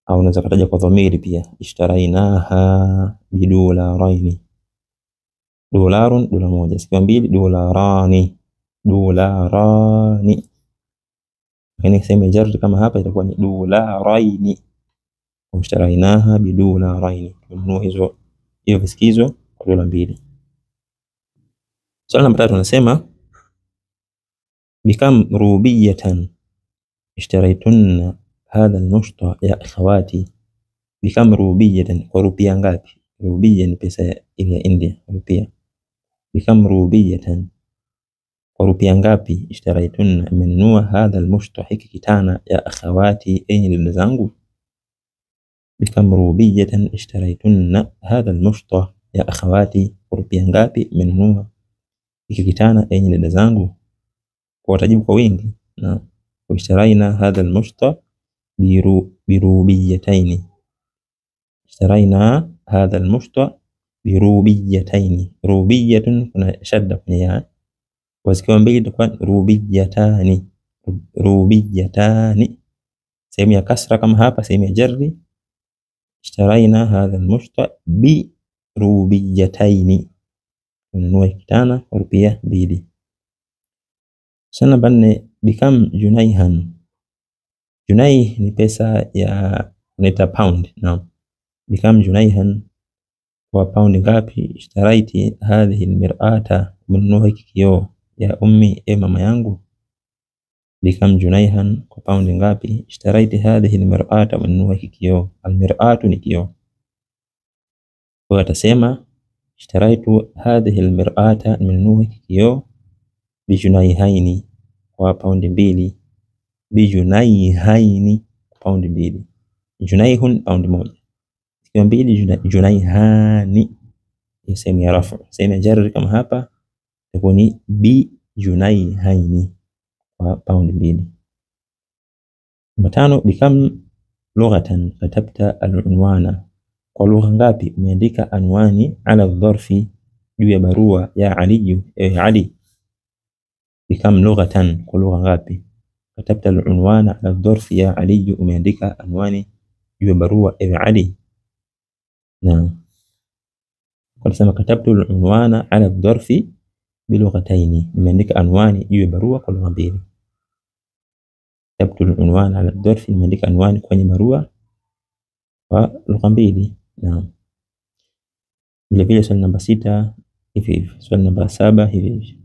au unaweza kutaja kwa dhamiri pia, ishtarainaha bidolaraini. Dolarun dola moja, sikiwa 2 dolarani, dolarani. Lakini sema jarri kama hapa itakuwa ni dolaraini. Ishtarainaha bidolaraini, tununua hizo visikizo kwa dola 2. Swali namba 3 anasema bikam rubiyatan ishtaraitunna hadha al-mushta ya akhawati. Bikam rubiyatan, kwa rupia ngapi? Rubiya ni pesa ya India, rupia. Bikam rubiyatan, kwa rupia ngapi? Ishtaraitunna, amenunua hadha al-mushta, hiki kitana, ya akhawati, enyi dada zangu. Bikam rubiyatan ishtaraitunna hadha al-mushta ya akhawati, rupia ngapi amenunua hiki kitana, enyi dada zangu? Kwa watajibu kwa wingi, na ishtaraina hadha al-mushta birubiyataini. Ishtaraina hadha al-mushta birubiyataini. Rubiyatun kuna shadda kwenye ya, wazikiwa 2 itakuwa rubiyatani. Rubiyatani, sehemu ya kasra kama hapa, sehemu ya jarri. Ishtaraina hadha al-mushta birubiyataini, tununua kitana kwa rupia 2. Swali namba 4, bikam junaihan. Junaih ni pesa ya unaita pound. Naam. Bikam junaihan, kwa pound ngapi? Ishtaraiti hadhihi al-mir'ata, umenunua hiki kioo, ya ummi, mama yangu. Bikam junaihan, kwa pound ngapi? Ishtaraiti hadhihi al-mir'ata, umenunua hiki kioo. Al-mir'atu ni kioo. Kwa atasema ishtaraitu hadhihi al-mir'ata, umenunua hiki kioo, bijunaihaini, kwa pound 2. Bijunaihaini, pound 2. Junaihun pound 1, sikiwa 2 junaihani, ni sehemu ya rafu. Sehemu ya jarri kama hapa itakuwa ni bijunaihaini, kwa pound 2. Namba 5, bikam lughatan katabta al-unwana, kwa lugha ngapi umeandika anwani ala dharfi, juu ya barua, ya Ali, Ali. Bikam lughatan, kwa lugha ngapi katabta al-unwana ala dharfi ya Ali, umeandika anwani juu ya barua, Ali. Naam. Kwa kusema katabtu al-unwana ala dharfi bilughataini, nimeandika anwani juu ya barua kwa lugha 2. Katabtu al-unwana ala dharfi, nimeandika anwani kwenye barua kwa lugha 2. Naam. Vile vile swali namba 6 hivi hivi, swali namba 7 hivi hivi,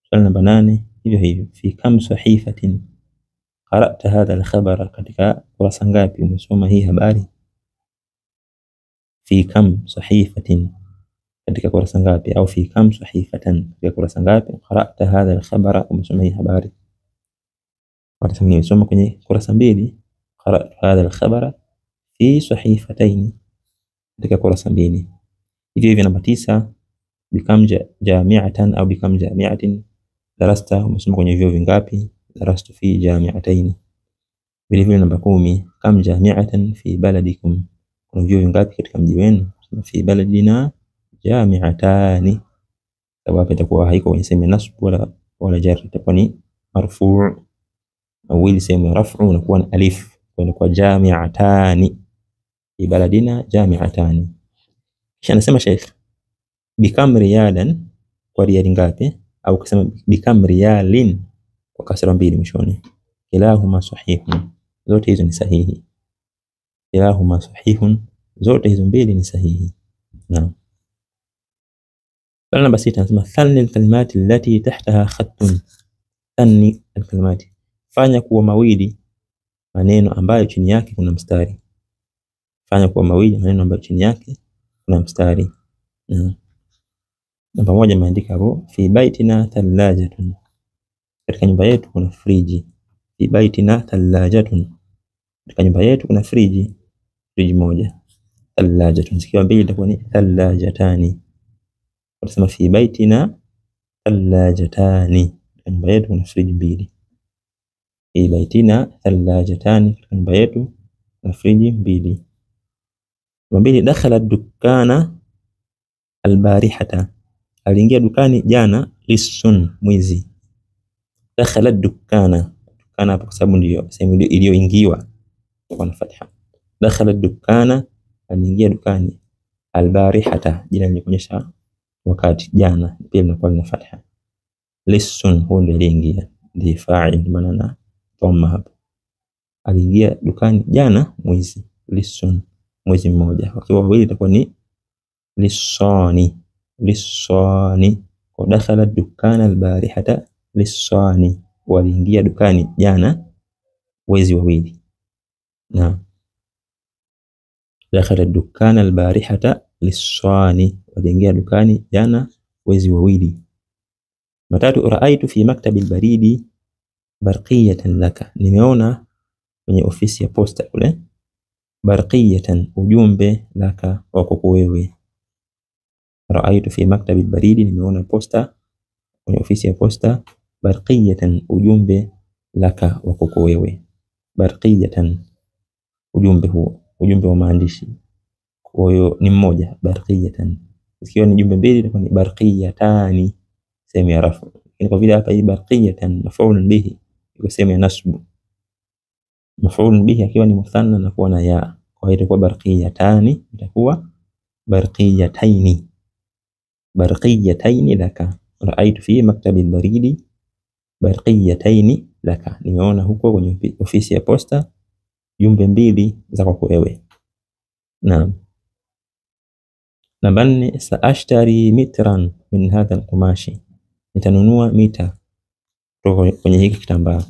swali namba 8 hivyo hivyo. Fi kam sahifatin qara'ta hadha al-khabara, katika kurasa ngapi umesoma hii habari? Fi kam sahifatin, katika kurasa ngapi? Au fi kam sahifatan, katika kurasa ngapi? Qara'ta hadha al-khabara, umesoma hii habari. Watasema nimesoma kwenye kurasa 2. Qara'tu hadha al-khabara fi sahifatayn, katika kurasa 2. Hivyo hivyo namba 9, bikam jami'atan au bikam jami'atin darasta, umesoma kwenye vyuo vingapi? Darastu fi jami'atayn. Vile vile namba 10, kam jami'atan fi baladikum, kuna vyuo vingapi katika mji wenu? Fi baladina jami'atani. Sababu itakuwa haiko kwenye sehemu ya nasb wala jar, itakuwa ni marfu'. Awili sehemu ya raf'u unakuwa na alif, kwa jami'atani, fi baladina jami'atani. Kisha anasema Sheikh, bikam riyalan, kwa riyali ngapi? Au kusema bikam riyalin kwa kasra 2 mwishoni. Kilahuma sahihun, zote hizo ni sahihi. Kilahuma sahihun, zote hizo 2 ni sahihi. Naam. Swali namba 6 anasema thanni al-kalimati allati tahtaha khattun. Thanni al-kalimati, fanya kuwa mawili maneno ambayo chini yake kuna mstari. Fanya kuwa mawili maneno ambayo chini yake kuna mstari. Namba 1 imeandika hapo, fi baitina thalajatun, katika nyumba yetu kuna friji. Fi baitina thalajatun, katika nyumba yetu kuna friji, friji moja. Thalajatun, sikiwa 2 itakuwa ni thalajatani. Watasema fi baitina thalajatani, katika nyumba yetu kuna friji 2. Fi baitina thalajatani, katika nyumba yetu kuna friji 2. Namba 2, dakhala dukana albarihata, aliingia dukani jana. Lissun, mwizi. Dakhala dukana, dukana kwa sababu ndio sehemu iliyoingiwa kwa na fatha. Dakhala dukana, aliingia dukani. Albarihata, jina linaonyesha wakati, jana, pia linakuwa na fatha. Lissun, huo ndio aliingia, ndi fa'il, maana na dhamma hapo. Aliingia dukani jana mwizi. Lissun, mwezi mmoja. Wakiwa wawili itakuwa ni lissani. Lissani, kwa dakhala dukana albarihata lissani, waliingia dukani jana wezi wawili. Naam, dakhala dukana albarihata lissani, waliingia dukani jana wezi wawili. Matatu, raaitu fi maktabi albaridi barqiyatan laka, nimeona kwenye ofisi ya posta kule. Barqiyatan, ujumbe, laka, wako wewe. Raaitu fi maktabi albaridi, nimeona posta kwenye ofisi ya posta. Barqiyatan, ujumbe, laka, wako wewe. Barqiyatan, ujumbe huo, ujumbe wa maandishi, kwa hiyo ni mmoja. Barqiyatan, ikiwa ni jumbe mbili itakuwa ni barqiyatani, sehemu ya rafu. Lakini kwa vile hapa hii barqiyatan maf'ulun bihi, iko sehemu ya nasbu. Maf'ulun bihi akiwa ni muthanna na kuwa na ya, kwa hiyo itakuwa barqiyatani, itakuwa barqiyataini. Barqiyataini laka, raaitu fi maktabi albaridi barqiyataini laka, nimeona huko kwenye ofisi ya posta jumbe mbili za kwako wewe. Naam. Namba 4, saashtari mitran min hadha alqumashi, nitanunua mita kutoka kwenye hiki kitambaa.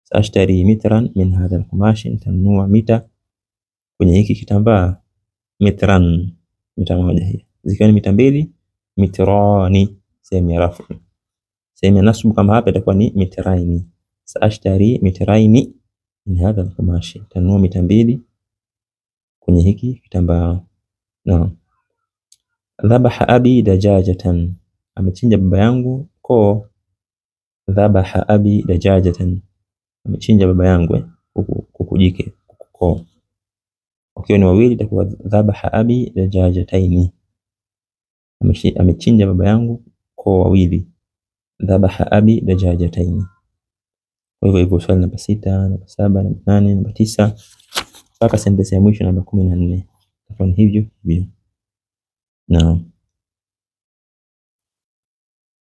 Saashtari mitran min hadha alqumashi, nitanunua mita kwenye hiki kitambaa. Mitran, mita moja hii. Zikiwa ni mita mbili, mitrani, sehemu ya rafu. Sehemu ya nasbu kama hapa itakuwa ni mitraini. Saashtari mitraini min hadha alqumashi, nitanunua mita mbili kwenye hiki kitambaa. Naam. Dhabaha abi dajajatan, amechinja baba yangu koo. Dhabaha abi dajajatan, amechinja baba yangu kuku jike, koo. Ukiwa ni wawili itakuwa dhabaha abi dajajataini, amechinja baba yangu koo wawili. Dhabaha abi dajajataini. Kwa hivyo hivyo swali namba 6, namba 7, namba 8, namba 9 mpaka sentensi ya mwisho namba 14 itakuwa ni hivyo hivyo. Naam.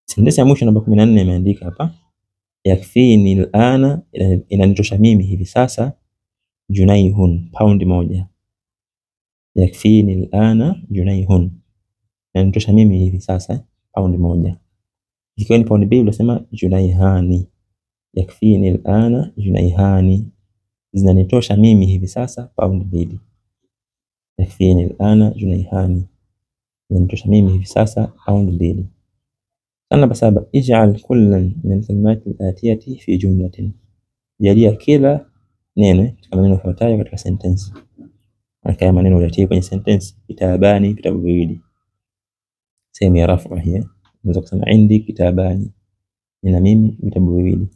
Sentensi ya mwisho namba 14 imeandika hapa, yakfini alana, inanitosha mimi hivi sasa. Junaihun, paundi moja. Yakfini alana junaihun, inanitosha mimi hivi sasa paundi moja. Ikiwa ni paundi mbili unasema junaihani. Yakfini alana junaihani, zinanitosha mimi hivi sasa paundi mbili. Yakfini alana junaihani, zinanitosha mimi hivi sasa paundi mbili. Namba 7, ij'al kullan min al-kalimati al-atiyati fi jumlatin, jalia kila neno katika maneno yafuatayo katika sentence. Haya maneno yatie kwenye sentence. Kitabani, vitabu viwili, sehemu ya rafu hii. Unaweza kusema indi kitabani, nina mimi vitabu viwili.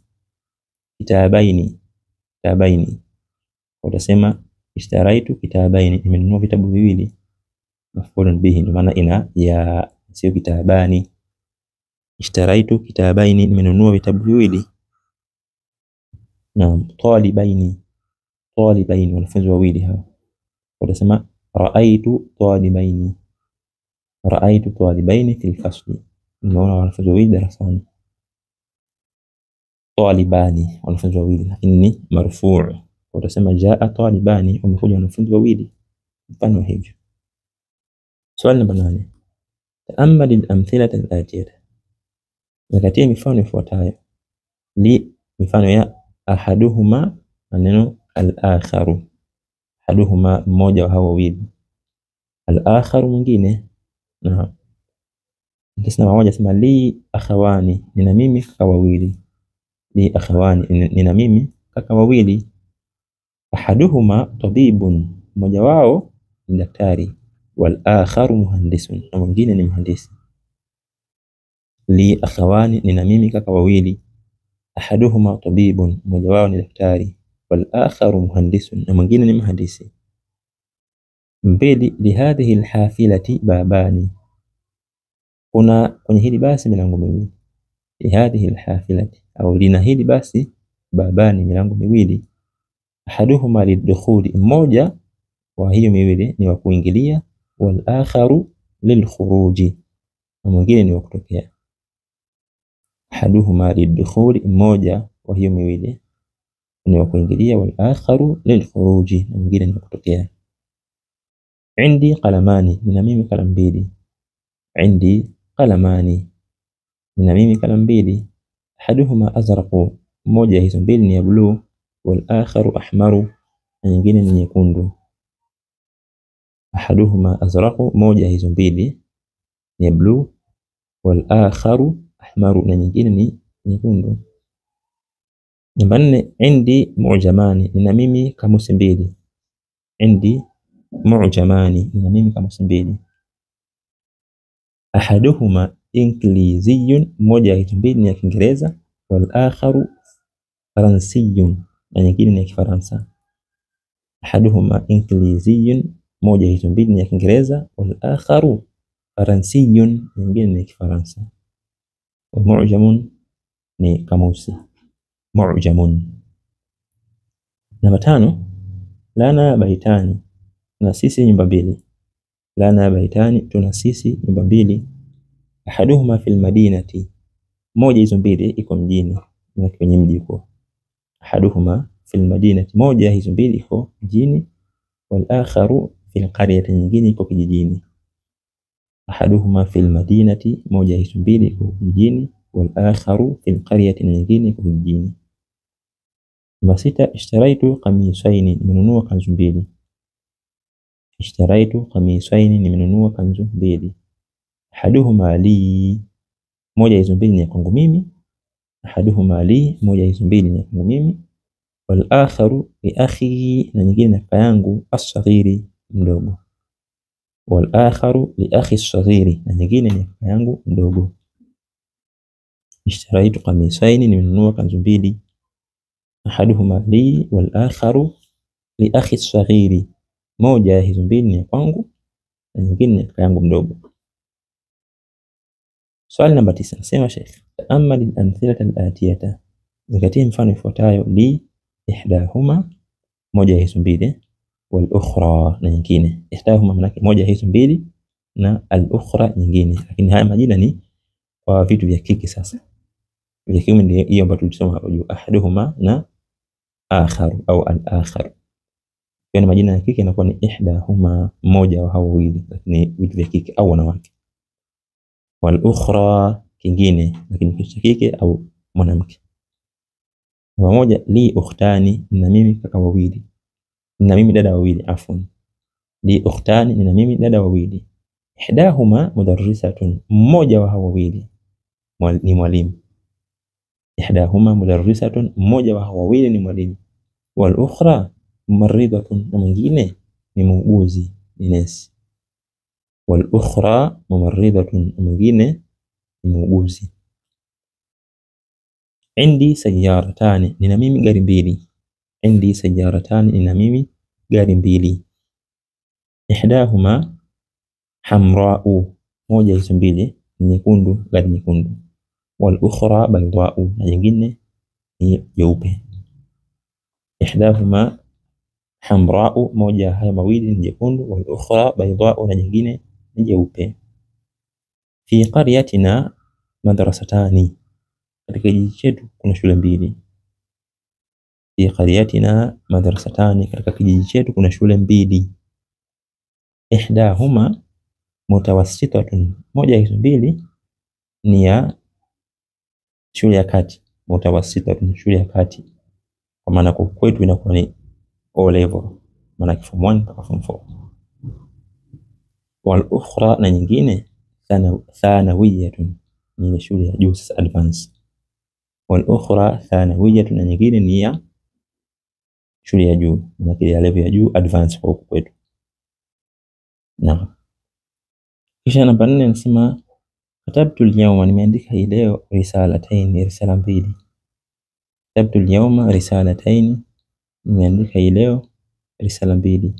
Kitabaini, kitabaini, utasema ishtaraitu kitabaini, nimenunua vitabu viwili. Maf'ulun bihi, ndio maana ina ya, sio kitabani. Ishtaraitu kitabaini, nimenunua vitabu viwili. Naam. Talibaini, talibaini, wanafunzi wawili hao. Utasema raaitu talibaini, raaitu talibaini fil fasli, nimeona wanafunzi wawili darasani. Talibani, wanafunzi wawili, lakini ni marfuu. Utasema jaa talibani, wamekuja wanafunzi wawili. Mfano hivyo. Swali namba 8, ta'ammal al-amthilata al-atiyata, zakatia mifano ifuatayo. Li, mifano ya ahaduhuma, maneno al-akharu. Ahaduhuma, mmoja wa hao wawili. Al-akharu, mwingine. Na nikisema mmoja sema li akhawani, nina mimi kaka wawili. Li akhawani, nina mimi kaka wawili. Ahaduhuma tabibun, mmoja wao ni daktari. Wal akharu muhandisun, na mwingine ni mhandisi. Li akhawani, nina mimi kaka wawili. Ahaduhuma tabibun, mmoja wao ni daktari. Wal akharu muhandisun, na mwingine ni mhandisi. mbili, lihadhihi alhafilati babani, kuna kwenye hili basi milango miwili. Lihadhihi alhafilati, au lina hili basi babani, milango miwili. Ahaduhuma lidukhuli, mmoja wa hiyo miwili ni wa kuingilia, wal akharu lilkhuruji, na mwingine ni wa kutokea. Ahaduhuma lidukhuli, mmoja wa hiyo miwili ni wa kuingilia, wal akharu lilkhuruji, na mwingine ni wa kutokea. Indi qalamani, nina mimi kalamu mbili. Indi qalamani, nina mimi kalamu mbili. Ahaduhuma azraqu, mmoja hizo mbili ni ya blue, wal akharu ahmaru, na nyingine ni nyekundu. Ahaduhuma azraqu, moja hizo mbili ni ya blue, wal akharu ahmaru, na nyingine ni nyekundu. Namba 4, indi mu'jamani, nina mimi kamusi mbili. Indi mu'jamani, nina mimi kamusi mbili. Ahaduhuma inkliziyun, moja hizo mbili ni ya Kiingereza, wal akharu faransiyun, na nyingine ni ya Kifaransa. Ahaduhuma inkliziyun, moja hizo mbili ni ya Kiingereza, wal akharu faransiyun, na nyingine ni ya Kifaransa. Wa mu'jamun ni kamusi, mu'jamun. Namba 5, lana baitani, tuna sisi nyumba mbili. Lana baitani, tuna sisi nyumba mbili. Ahaduhuma fil madinati, moja hizo mbili iko mjini, na kwenye mji uko. Ahaduhuma fil madinati, moja hizo mbili iko mjini, wal akharu fil qaryati, nyingine iko kijijini. Ahaduhuma fil madinati, moja hizo mbili iko mjini, wal akharu fil qaryati, nyingine iko kijijini. Namba 6, ishtaraitu qamisaini, nimenunua kanzu mbili. Ishtaraitu qamisaini, nimenunua kanzu mbili. Ahaduhuma li, moja hizo mbili ni ya kwangu mimi. Ahaduhuma li, moja hizo mbili ni ya kwangu mimi. Wal akharu li akhi, na nyingine ni kaka yangu, as-saghiri, mdogo. Wal akharu li akhi as-saghiri, na nyingine ni kaka yangu mdogo. Ishtaraitu qamisaini, nimenunua kanzu mbili. Ahaduhuma li wal akharu li akhi as-saghiri, moja hizo mbili ni ya kwangu na nyingine ni kaka yangu mdogo. Swali namba 9, nasema Sheikh, ta'ammal al-amthilata al-atiyata, zingatia mfano ifuatayo. Li ihdahuma, moja hizo mbili, wal ukhra, na nyingine. Ihdahuma maana moja hizo mbili na al-ukhra nyingine, lakini haya majina ni kwa vitu vya kike. Sasa vya kiume ndio hiyo ambayo tulisoma hapo juu, ahaduhuma na akharu au al-akhar. Yaani majina ya kike inakuwa ni ihdahuma, mmoja wa hao wawili, lakini vitu vya kike au wanawake. Wal ukhra kingine, lakini kitu cha kike au mwanamke. Namba 1, li ukhtani, nina mimi kaka wawili. Nina mimi dada wawili, afwan. Li ukhtani, nina mimi dada wawili. Ihdahuma mudarrisatun, mmoja wa hao wawili ni mwalimu. Ihdahuma mudarrisatun, mmoja wa hao wawili ni mwalimu. Wal ukhra mumarridatun, na mwingine ni muuguzi, ni nesi. Wal ukhra mumarridatun, na mwingine ni muuguzi. Indi sayyaratani, nina mimi gari mbili. Indi sayyaratani, nina mimi gari mbili. Ihdahuma hamra'u, moja hizo mbili nyekundu, gari nyekundu. Wal ukhra bayda'u, na nyingine ni nyeupe. Ihdahuma hamra'u, moja haya mawili ni nyekundu. Wal ukhra bayda'u, na nyingine ni nyeupe. Fi qaryatina madrasatani, katika kijiji chetu kuna shule mbili. Fi qaryatina madrasatani, katika kijiji chetu kuna shule mbili. Ihdahuma mutawassitatun, moja hizo mbili ni ya shule ya kati. Mutawassitatun, shule ya kati, kwa maana kwa kwetu inakuwa ni O level, maana form 1 mpaka form 4. Wal ukhra, na nyingine thanawiyatun, ni shule ya juu, sasa advance. Wal ukhra thanawiyatun, na nyingine ni ya shule ya juu, na kile level ya juu advance kwa huko kwetu. Na kisha namba 4 nasema katabtu al-yawma, nimeandika hii leo risalatayn, risala mbili. Katabtu al-yawma risalatayn, nimeandika hii leo risala mbili.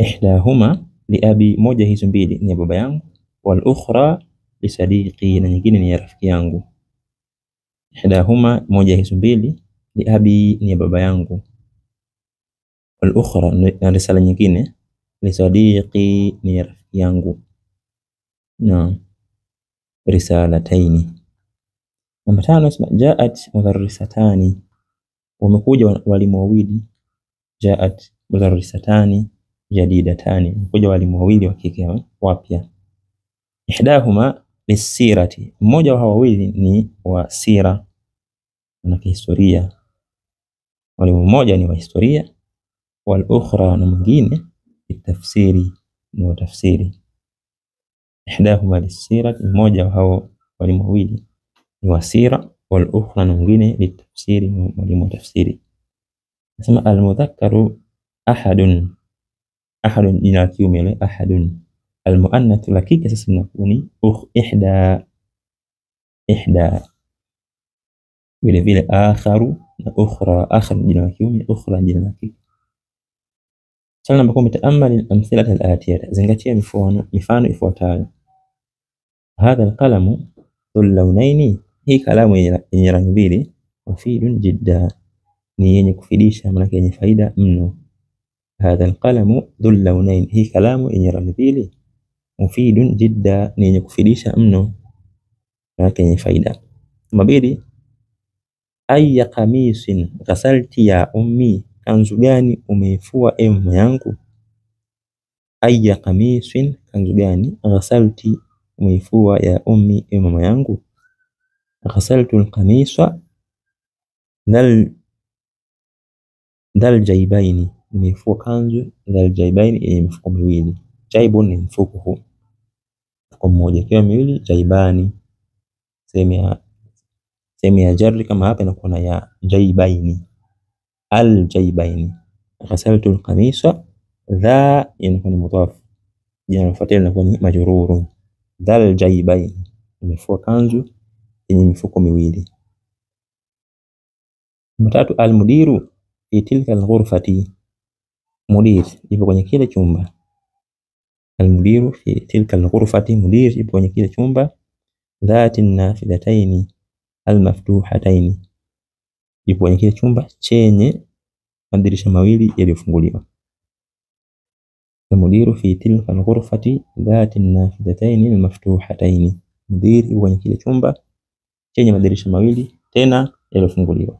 Ihdahuma li abi, moja hizo mbili ni ya baba yangu, wal ukhra li sadiqi, na nyingine ni ya rafiki yangu. Ihdahuma, moja hizo mbili, li abi, ni ya baba yangu, wal ukhra, na risala nyingine, li sadiqi, ni ya rafiki yangu. Na risalataini. Namba 5, jaat mudarrisatani, wamekuja walimu wawili. Jaat mudarrisatani jadidatani, wamekuja walimu wawili wa kike wapya. Ihdahuma lisirati, mmoja wa hao wawili ni wa sira na historia, walimu mmoja ni wa historia, wal ukhra, na mwingine litafsiri, ni wa tafsiri. Ihdahuma lisirati, mmoja wa hao walimu wawili ni wa sira, wal ukhra, na mwingine litafsiri, ni mwalimu wa tafsiri. Nasema al-mudhakkaru ahadun, ahadun jina la kiume, ahadun. Al-muannath la kike sasa ni ihda, ihda. Vile vile akharu na ukhra, akhar jina la kiume, ukhra jina la kike. Swali namba 10, taamal al-amthilata al-atiyata, zingatia mifano ifuatayo. Hadha al-qalamu dhul lawnaini, hii kalamu yenye rangi mbili, mufidun jiddan, ni yenye kufidisha, maana yenye faida mno. Hadha alqalamu dhul lawnain, hii kalamu yenye rangi mbili, mufidun jiddan, ni yenye kufidisha mno, maana yenye faida. Namba 2, ayya qamisin ghasalti ya ummi, kanzu gani umeifua ewe mama yangu. Ayya qamisin, kanzu gani, ghasalti, umeifua, ya ummi, ewe mama yangu. Ghasaltu alqamisa dhal jaybaini, nimeifua kanzu dhal jaybaini, yenye mifuko miwili. Jaibun ni mfuko huu, mfuko mmoja, ikiwa miwili jaibani, sehemu ya jarri kama hapa inakuwa na ya jaybaini, al jaybaini. Ghasaltu alqamisa, dha inakuwa ni mudhaf, jina lifuatalo linakuwa ni majrurun. Dhal jaybaini, nimefua kanzu yenye mifuko miwili. Namba 3, almudiru fi tilka alghurfati, mudir ipo kwenye kile chumba. Almudiru fi tilka alghurfati, mudir ipo kwenye kile chumba. Dhati nafidhataini almaftuhataini, ipo kwenye kile chumba chenye madirisha mawili yaliyofunguliwa. Almudiru fi tilka alghurfati dhati nafidhataini almaftuhataini, mudir ipo kwenye kile chumba chenye madirisha mawili tena yaliyofunguliwa.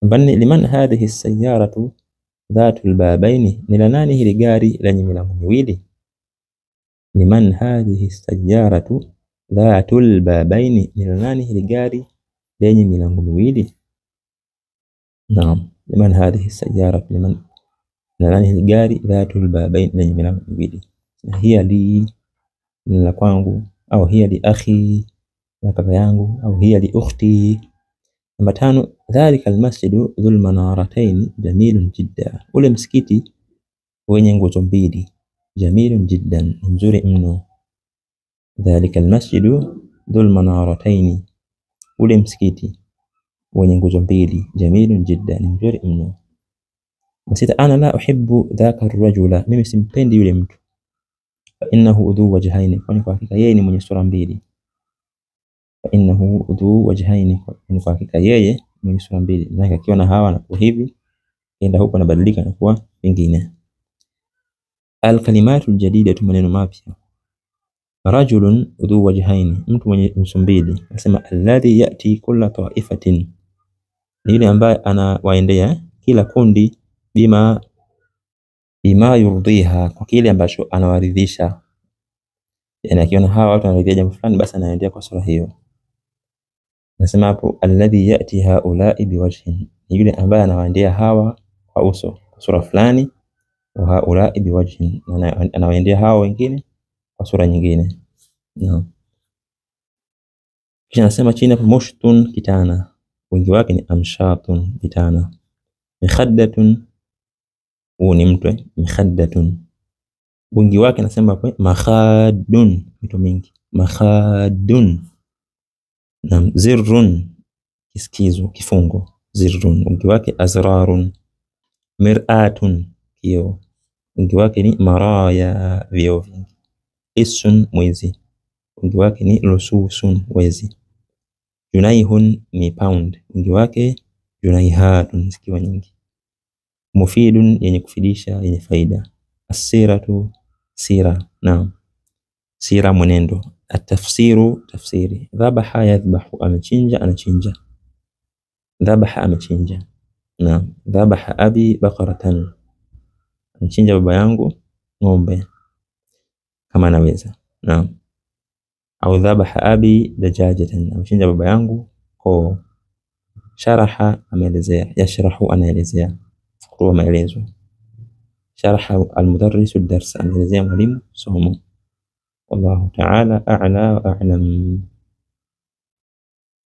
Namba 4, liman hadhihi as-sayyaratu dhatu al-babaini, ni la nani hili gari lenye milango miwili. Liman hadhihi as-sayyaratu dhatu al-babaini, ni la nani hili gari lenye milango miwili. Naam, liman hadhihi as-sayyaratu, liman, la nani hili gari dhatu al-babaini, lenye milango miwili. Hiya li, ni la kwangu, au hiya li akhi, la kaka yangu, au hiya li ukhti. Namba 5, dhalika almasjidu dhul manarataini jamilun jiddan, ule msikiti wenye nguzo mbili, jamilun jiddan, mzuri mno. Dhalika almasjidu dhul manarataini, ule msikiti wenye nguzo mbili, jamilun jiddan, mzuri mno. Namba 6, ana la uhibbu dhaka ar-rajula, mimi simpendi yule mtu. Fa innahu dhu wajhaini, kwani kwa hakika yeye ni mwenye sura mbili. Fa innahu dhu wajhaini, kwani kwa hakika yeye mwenye sura mbili, na akiona hawa na kwa hivi enda huko anabadilika na kuwa vingine. Alkalimatu aljadidatu, maneno mapya. Rajulun dhu wajhaini, mtu mwenye nyuso mbili. Nasema alladhi yati kulla ta'ifatin, ni yule ambaye anawaendea kila kundi, bima yurdhiha, kwa kile ambacho anawaridhisha. Yani akiona hawa watu wanaridhia jambo fulani, basi anaendea kwa sura hiyo. Nasema hapo alladhi yati haula'i biwajhin, ni yule ambaye anawaendea hawa kwa uso, kwa sura fulani. Wa haula'i biwajhin, anawaendea hawa wengine kwa sura nyingine. Naam. Kisha nasema chini hapo mushtun, kitana, wingi wake ni amshatun, kitana. Mikhaddatun, huu ni mtu, mikhaddatun, wingi wake nasema hapo makhadun, vitu mingi, makhadun. Na zirrun, kisikizo, kifungo, zirrun, wingi wake azrarun. Mir'atun, kioo, wingi wake ni maraya, vyeo vingi. Isun, mwezi, wingi wake ni lususun, wezi. Junaihun ni pound, wingi wake junaihatun, zikiwa nyingi. Mufidun, yenye kufidisha, yenye faida. As-siratu, sira, naam, sira, mwenendo. At-tafsiru, tafsiri. Dhabaha yadhbahu, amechinja, anachinja. Dhabaha, amechinja. Naam. Dhabaha abi baqaratan, amechinja baba yangu ng'ombe kama anaweza. Naam. Au dhabaha abi dajajatan, amechinja baba yangu koo. Sharaha, ameelezea. Yashrahu, anaelezea, kutoa maelezo. Sharaha al-mudarrisu ad-darsa, anaelezea mwalimu somo. Wallahu ta'ala a'la wa a'lam.